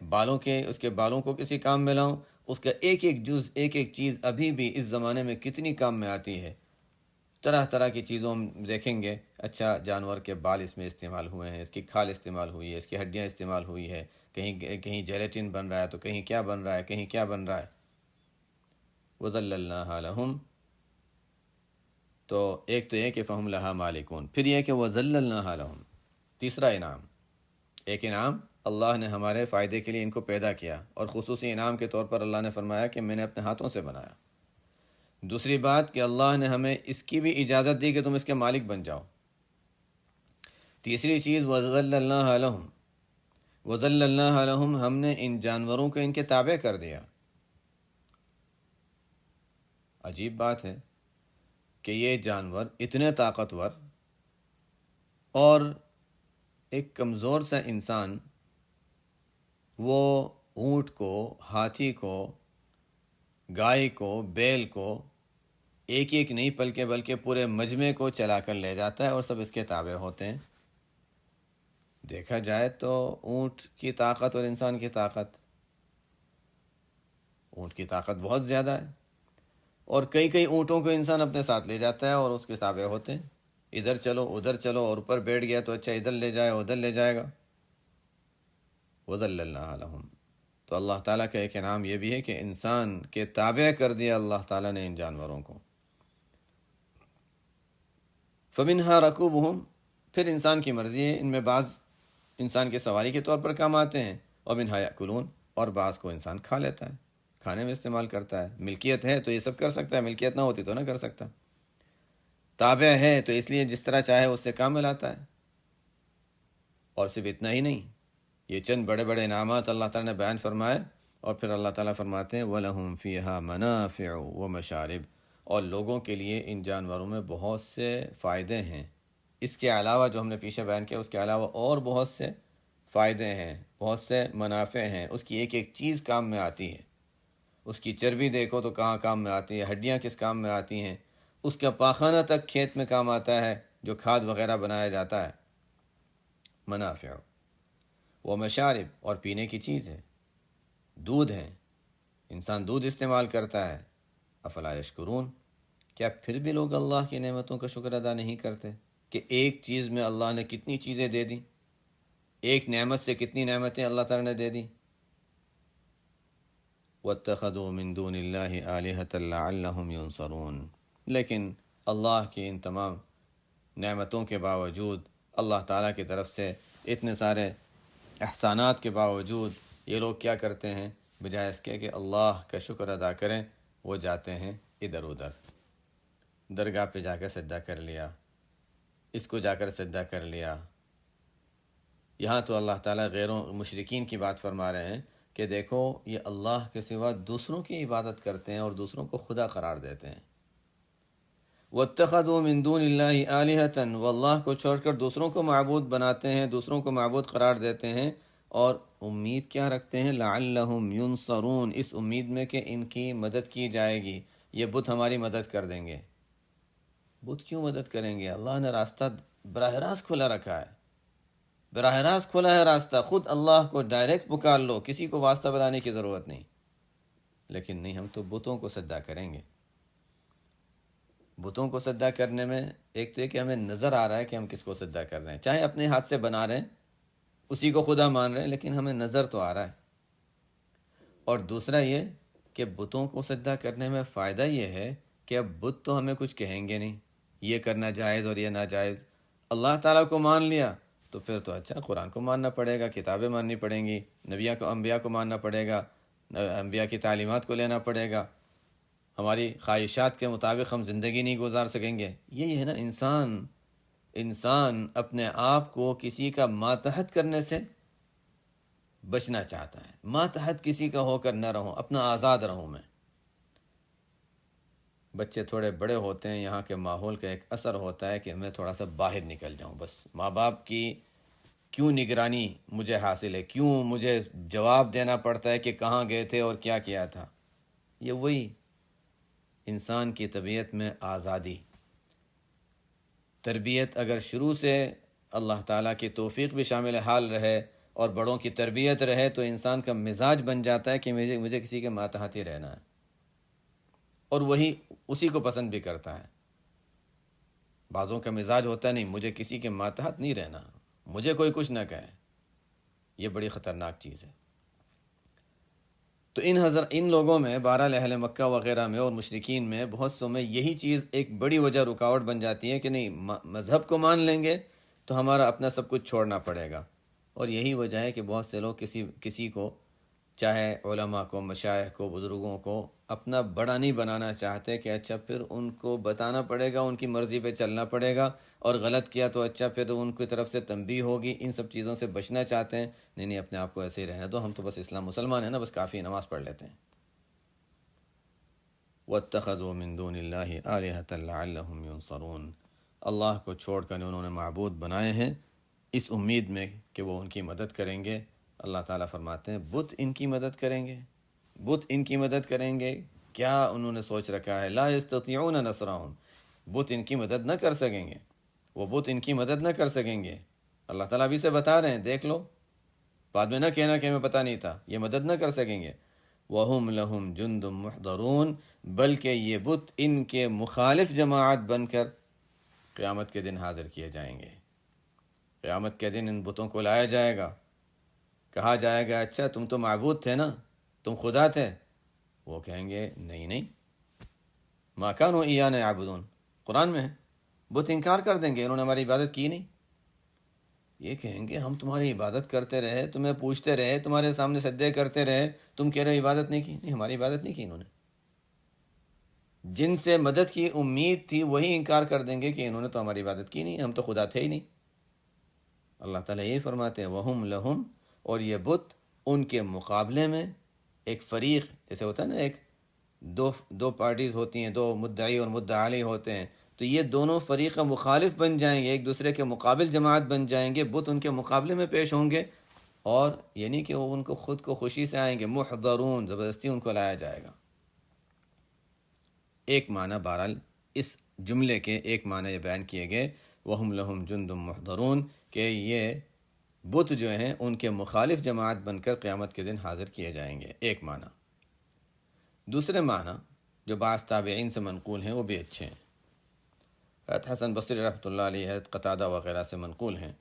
اس کے بالوں کو کسی کام میں لاؤں، اس کا ایک ایک جز، ایک ایک چیز ابھی بھی اس زمانے میں کتنی کام میں آتی ہے۔ طرح طرح کی چیزوں ہم دیکھیں گے، اچھا جانور کے بال اس میں استعمال ہوئے ہیں، اس کی کھال استعمال ہوئی ہے، اس کی ہڈیاں استعمال ہوئی ہے، کہیں جیلیٹن بن رہا ہے تو کہیں کیا بن رہا ہے، کہیں کیا بن رہا ہے۔ وَذَلَّلْنَاهَا لَهُمْ، تو ایک تو یہ کہ فہم لہا مالکون، پھر یہ کہ وَذَلَّلْنَاهَا لَهُمْ، تیسرا انعام، ایک انعام اللہ نے ہمارے فائدے کے لیے ان کو پیدا کیا، اور خصوصی انعام کے طور پر اللہ نے فرمایا کہ میں نے اپنے ہاتھوں سے بنایا۔ دوسری بات کہ اللہ نے ہمیں اس کی بھی اجازت دی کہ تم اس کے مالک بن جاؤ۔ تیسری چیز وَذَلَّلْنَاهَا لَهُمْ، وَذَلَّلْنَاهَا لَهُمْ، ہم نے ان جانوروں کو ان کے تابع کر دیا۔ عجیب بات ہے کہ یہ جانور اتنے طاقتور، اور ایک کمزور سا انسان وہ اونٹ کو، ہاتھی کو، گائے کو، بیل کو ایک ایک نہیں بلکہ پورے مجمع کو چلا کر لے جاتا ہے، اور سب اس کے تابع ہوتے ہیں۔ دیکھا جائے تو اونٹ کی طاقت اور انسان کی طاقت، اونٹ کی طاقت بہت زیادہ ہے، اور کئی کئی اونٹوں کو انسان اپنے ساتھ لے جاتا ہے اور اس کے تابع ہوتے ہیں، ادھر چلو ادھر چلو، اور اوپر بیٹھ گیا تو اچھا ادھر لے جائے ادھر لے جائے گا۔ وَذَلَّلْنَاهَا لَهُمْ، تو اللہ تعالیٰ کا ایک انعام یہ بھی ہے کہ انسان کے تابع کر دیا اللہ تعالیٰ نے ان جانوروں کو۔ فمنها رکوبہم، پھر انسان کی مرضی ہے، ان میں بعض انسان کے سواری کے طور پر کام آتے ہیں، ومنها یاکلون، اور بعض کو انسان کھا لیتا ہے، کھانے میں استعمال کرتا ہے۔ ملکیت ہے تو یہ سب کر سکتا ہے، ملکیت نہ ہوتی تو نہ کر سکتا۔ تابع ہے تو اس لیے جس طرح چاہے اس سے کام میں لاتا ہے۔ اور صرف اتنا ہی نہیں، یہ چند بڑے بڑے انعامات اللہ تعالیٰ نے بیان فرمائے، اور پھر اللہ تعالیٰ فرماتے ہیں وَلَهُمْ فِيهَا مَنَافِعُ وَمَشَارِبُ، اور لوگوں کے لیے ان جانوروں میں بہت سے فائدے ہیں۔ اس کے علاوہ جو ہم نے پیچھے بیان کیا، اس کے علاوہ اور بہت سے فائدے ہیں، بہت سے منافع ہیں۔ اس کی ایک ایک چیز کام میں آتی ہے۔ اس کی چربی دیکھو تو کہاں کام میں آتی ہے، ہڈیاں کس کام میں آتی ہیں، اس کا پاخانہ تک کھیت میں کام آتا ہے جو کھاد وغیرہ بنایا جاتا ہے۔ منافع و مشارب، اور پینے کی چیز ہے، دودھ ہے، انسان دودھ استعمال کرتا ہے۔ افلا یشکرون، کیا پھر بھی لوگ اللہ کی نعمتوں کا شکر ادا نہیں کرتے کہ ایک چیز میں اللہ نے کتنی چیزیں دے دیں، ایک نعمت سے کتنی نعمتیں اللہ تعالیٰ نے دے دیں۔ وَاتَّخَذُوا مِن دُونِ اللَّهِ آلِهَةً لَعَلَّهُمْ يُنصَرُونَ، لیکن اللہ کی ان تمام نعمتوں کے باوجود، اللہ تعالیٰ کی طرف سے اتنے سارے احسانات کے باوجود، یہ لوگ کیا کرتے ہیں؟ بجائے اس کے کہ اللہ کا شکر ادا کریں، وہ جاتے ہیں ادھر ادھر، درگاہ پہ جا کر سجدہ کر لیا، اس کو جا کر سجدہ کر لیا۔ یہاں تو اللہ تعالیٰ غیروں مشرکین کی بات فرما رہے ہیں کہ دیکھو یہ اللہ کے سوا دوسروں کی عبادت کرتے ہیں اور دوسروں کو خدا قرار دیتے ہیں۔ وَاتَّخَذُوا مِن دُونِ اللَّهِ آلِهَةً، وہ اللہ کو چھوڑ کر دوسروں کو معبود بناتے ہیں، دوسروں کو معبود قرار دیتے ہیں، اور امید کیا رکھتے ہیں؟ لَعَلَّهُمْ يُنصَرُونَ، اس امید میں کہ ان کی مدد کی جائے گی، یہ بت ہماری مدد کر دیں گے۔ بت کیوں مدد کریں گے؟ اللہ نے راستہ براہ راست کھلا رکھا ہے، براہ راست کھلا ہے راستہ، خود اللہ کو ڈائریکٹ پکار لو، کسی کو واسطہ بنانے کی ضرورت نہیں۔ لیکن نہیں، ہم تو بتوں کو سجدہ کریں گے۔ بتوں کو سجدہ کرنے میں ایک تو یہ کہ ہمیں نظر آ رہا ہے کہ ہم کس کو سجدہ کر رہے ہیں، چاہے اپنے ہاتھ سے بنا رہے ہیں، اسی کو خدا مان رہے ہیں، لیکن ہمیں نظر تو آ رہا ہے۔ اور دوسرا یہ کہ بتوں کو سجدہ کرنے میں فائدہ یہ ہے کہ اب بت تو ہمیں کچھ کہیں گے نہیں، یہ کرنا جائز اور یہ ناجائز۔ اللہ تعالیٰ کو مان لیا تو پھر تو اچھا قرآن کو ماننا پڑے گا، کتابیں ماننی پڑیں گی، انبیاء کو ماننا پڑے گا، انبیاء کی تعلیمات کو لینا پڑے گا، ہماری خواہشات کے مطابق ہم زندگی نہیں گزار سکیں گے۔ یہی ہے نا، انسان اپنے آپ کو کسی کا ماتحت کرنے سے بچنا چاہتا ہے، ماتحت کسی کا ہو کر نہ رہوں، اپنا آزاد رہوں میں۔ بچے تھوڑے بڑے ہوتے ہیں، یہاں کے ماحول کا ایک اثر ہوتا ہے کہ میں تھوڑا سا باہر نکل جاؤں، بس ماں باپ کی کیوں نگرانی مجھے حاصل ہے، کیوں مجھے جواب دینا پڑتا ہے کہ کہاں گئے تھے اور کیا کیا تھا۔ یہ وہی انسان کی طبیعت میں آزادی، تربیت اگر شروع سے اللہ تعالیٰ کی توفیق بھی شامل حال رہے اور بڑوں کی تربیت رہے تو انسان کا مزاج بن جاتا ہے کہ مجھے کسی کے ماتحت ہی رہنا ہے، اور وہی اسی کو پسند بھی کرتا ہے۔ بعضوں کا مزاج ہوتا ہے نہیں، مجھے کسی کے ماتحت نہیں رہنا، مجھے کوئی کچھ نہ کہے۔ یہ بڑی خطرناک چیز ہے۔ تو ان لوگوں میں، بہرحال اہل مکہ وغیرہ میں اور مشرکین میں بہت سو میں یہی چیز ایک بڑی وجہ رکاوٹ بن جاتی ہے کہ نہیں، مذہب کو مان لیں گے تو ہمارا اپنا سب کچھ چھوڑنا پڑے گا۔ اور یہی وجہ ہے کہ بہت سے لوگ کسی کو، چاہے علماء کو، مشائخ کو، بزرگوں کو اپنا بڑا نہیں بنانا چاہتے کہ اچھا پھر ان کو بتانا پڑے گا، ان کی مرضی پہ چلنا پڑے گا، اور غلط کیا تو اچھا پھر ان کی طرف سے تنبیہ ہوگی۔ ان سب چیزوں سے بچنا چاہتے ہیں۔ نہیں، اپنے آپ کو ایسے ہی رہنے دو، ہم تو بس اسلام مسلمان ہیں نا، بس کافی نماز پڑھ لیتے ہیں۔ وَاتَّخَذُوا مِن دُونِ اللَّهِ آلِهَةً لَعَلَّهُمْ يُنصَرُونَ، اللہ کو چھوڑ کر انہوں نے معبود بنائے ہیں اس امید میں کہ وہ ان کی مدد کریں گے۔ اللہ تعالیٰ فرماتے ہیں بت ان کی مدد کریں گے، بت ان کی مدد کریں گے۔ کیا انہوں نے سوچ رکھا ہے؟ لا يستطيعون نصرهم، بت ان کی مدد نہ کر سکیں گے، وہ بت ان کی مدد نہ کر سکیں گے۔ اللہ تعالیٰ ابھی سے بتا رہے ہیں، دیکھ لو، بعد میں نہ کہنا کہ ہمیں پتہ نہیں تھا، یہ مدد نہ کر سکیں گے۔ وَهُمْ لَهُمْ جُنْدٌ مُحْضَرُونَ، بلکہ یہ بت ان کے مخالف جماعت بن کر قیامت کے دن حاضر کیے جائیں گے۔ قیامت کے دن ان بتوں کو لایا جائے گا، کہا جائے گا اچھا تم تو معبود تھے نا، تم خدا تھے؟ وہ کہیں گے نہیں، ما کانوا ایانا یعبدون، قرآن میں ہے، بت انکار کر دیں گے، انہوں نے ہماری عبادت کی نہیں. یہ کہیں گے ہم تمہاری عبادت کرتے رہے، تمہیں پوچھتے رہے، تمہارے سامنے سجدے کرتے رہے، تم کہہ رہے عبادت نہیں کی. نہیں، ہماری عبادت نہیں کی انہوں نے. جن سے مدد کی امید تھی وہی انکار کر دیں گے کہ انہوں نے تو ہماری عبادت کی نہیں، ہم تو خدا تھے ہی نہیں. اللہ تعالیٰ یہ فرماتے ہیں وَهُمْ لَهُمْ، اور یہ بت ان کے مقابلے میں ایک فریق، جیسے ہوتا ہے نا، ایک دو پارٹیز ہوتی ہیں، دو مدعی اور مدعا علیہ ہوتے ہیں، تو یہ دونوں فریق مخالف بن جائیں گے، ایک دوسرے کے مقابل جماعت بن جائیں گے، بت ان کے مقابلے میں پیش ہوں گے. اور یعنی کہ وہ ان کو خود کو خوشی سے آئیں گے، محضرون، زبردستی ان کو لایا جائے گا. ایک معنی بہرحال اس جملے کے ایک معنی یہ بیان کیے گئے وَهُمْ لَهُمْ جُنْدٌ مُحْضَرُونَ، کہ یہ بت جو ہیں ان کے مخالف جماعت بن کر قیامت کے دن حاضر کیے جائیں گے. ایک معنی. دوسرے معنی جو بعض تابعین سے منقول ہیں وہ بھی اچھے ہیں. حضرت حسن بصری رحمۃ اللہ علیہ، حضرت قتادہ وغیرہ سے منقول ہیں.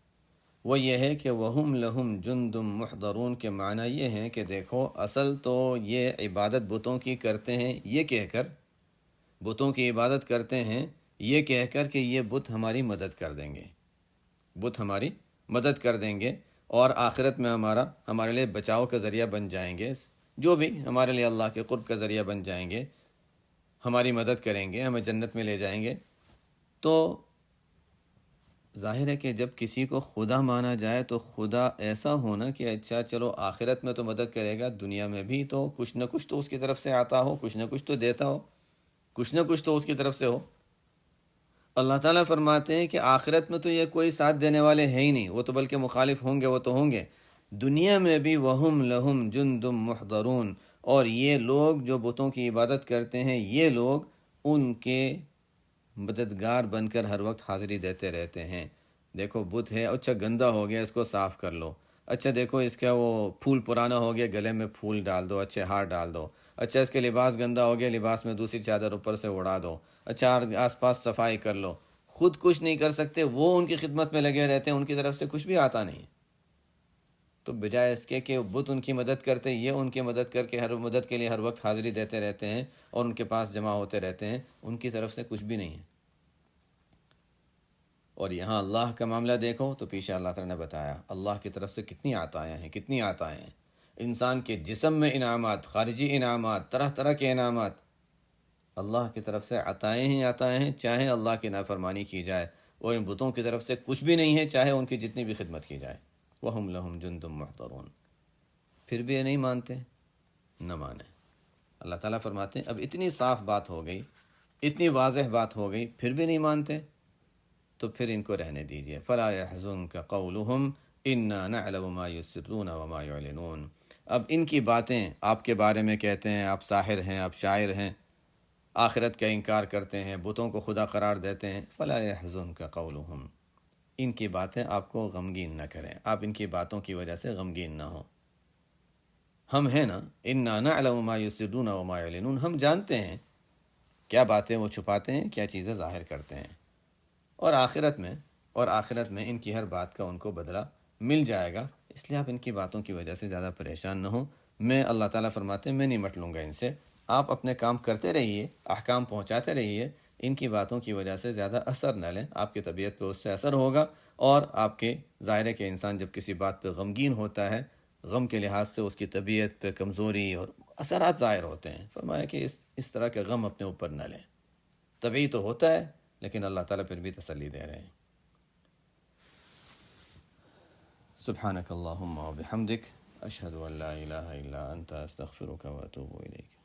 وہ یہ ہے کہ وَهُمْ لَهُمْ جُنْدٌ مُحْضَرُونَ کے معنی یہ ہیں کہ دیکھو، اصل تو یہ عبادت بتوں کی کرتے ہیں یہ کہہ کر، بتوں کی عبادت کرتے ہیں یہ کہہ کر کہ یہ بت ہماری مدد کر دیں گے، بت ہماری مدد کر دیں گے اور آخرت میں ہمارے لیے بچاؤ کا ذریعہ بن جائیں گے، جو بھی ہمارے لیے اللہ کے قرب کا ذریعہ بن جائیں گے، ہماری مدد کریں گے، ہمیں جنت میں لے جائیں گے. تو ظاہر ہے کہ جب کسی کو خدا مانا جائے تو خدا ایسا ہونا کہ اچھا چلو آخرت میں تو مدد کرے گا، دنیا میں بھی تو کچھ نہ کچھ تو اس کی طرف سے آتا ہو، کچھ نہ کچھ تو دیتا ہو، کچھ نہ کچھ تو اس کی طرف سے ہو. اللہ تعالیٰ فرماتے ہیں کہ آخرت میں تو یہ کوئی ساتھ دینے والے ہیں ہی نہیں، وہ تو بلکہ مخالف ہوں گے، وہ تو ہوں گے. دنیا میں بھی وَهُمْ لَهُمْ جُنْدٌ مُحْضَرُونَ، اور یہ لوگ جو بتوں کی عبادت کرتے ہیں یہ لوگ ان کے مددگار بن کر ہر وقت حاضری دیتے رہتے ہیں. دیکھو بت ہے، اچھا گندا ہو گیا اس کو صاف کر لو، اچھا دیکھو اس کا وہ پھول پرانا ہو گیا، گلے میں پھول ڈال دو، اچھے ہار ڈال دو، اچھا اس کے لباس گندا ہو گیا، لباس میں دوسری چادر اوپر سے اڑا دو، اچھا آس پاس صفائی کر لو. خود کچھ نہیں کر سکتے، وہ ان کی خدمت میں لگے رہتے ہیں، ان کی طرف سے کچھ بھی آتا نہیں. تو بجائے اس کے کہ بت ان کی مدد کرتے، یہ ان کی مدد کر کے مدد کے لیے ہر وقت حاضری دیتے رہتے ہیں اور ان کے پاس جمع ہوتے رہتے ہیں، ان کی طرف سے کچھ بھی نہیں ہے. اور یہاں اللہ کا معاملہ دیکھو تو پیچھے اللہ تعالیٰ نے بتایا اللہ کی طرف سے کتنی عطائیں ہیں، کتنی عطائیں ہیں. انسان کے جسم میں انعامات، خارجی انعامات، طرح طرح کے انعامات، اللہ کی طرف سے عطائیں ہی عطائیں ہیں، چاہے اللہ کی نافرمانی کی جائے. اور ان بتوں کی طرف سے کچھ بھی نہیں ہے، چاہے ان کی جتنی بھی خدمت کی جائے. وَهُمْ لَهُمْ جُنْدٌ مُحْضَرُونَ. پھر بھی یہ نہیں مانتے، نہ مانے. اللہ تعالیٰ فرماتے ہیں اب اتنی صاف بات ہو گئی، اتنی واضح بات ہو گئی، پھر بھی نہیں مانتے، تو پھر ان کو رہنے دیجیے. فَلَا يَحْزُنْكَ قَوْلُهُمْ إِنَّا نَعْلَمُ مَا يُسِرُّونَ وَمَا يُعْلِنُونَ. اب ان کی باتیں آپ کے بارے میں کہتے ہیں آپ ساحر ہیں، آپ شاعر ہیں، آخرت کا انکار کرتے ہیں، بتوں کو خدا قرار دیتے ہیں. فَلَا يَحْزُنْكَ قَوْلُهُمْ. ان کی باتیں آپ کو غمگین نہ کریں، آپ ان کی باتوں کی وجہ سے غمگین نہ ہوں. ہم ہیں نا، اِنَّا نَعْلَمُ مَا يُسِرُّونَ وَمَا يُعْلِنُونَ، ہم جانتے ہیں کیا باتیں وہ چھپاتے ہیں، کیا چیزیں ظاہر کرتے ہیں. اور آخرت میں ان کی ہر بات کا ان کو بدلہ مل جائے گا. اس لیے آپ ان کی باتوں کی وجہ سے زیادہ پریشان نہ ہوں. میں اللہ تعالیٰ فرماتے ہیں میں نہیں مٹ لوں گا ان سے. آپ اپنے کام کرتے رہیے، احکام پہنچاتے رہیے، ان کی باتوں کی وجہ سے زیادہ اثر نہ لیں. آپ کی طبیعت پہ اس سے اثر ہوگا، اور آپ کے ظاہر ہے کہ انسان جب کسی بات پہ غمگین ہوتا ہے، غم کے لحاظ سے اس کی طبیعت پہ کمزوری اور اثرات ظاہر ہوتے ہیں. فرمایا کہ اس طرح کا غم اپنے اوپر نہ لیں. طبعی تو ہوتا ہے، لیکن اللہ تعالیٰ پھر بھی تسلی دے رہے ہیں. سبحانک اللہم و بحمدک، اشہد ان لا الہ الا انت، استغفرک و اتوب الیک.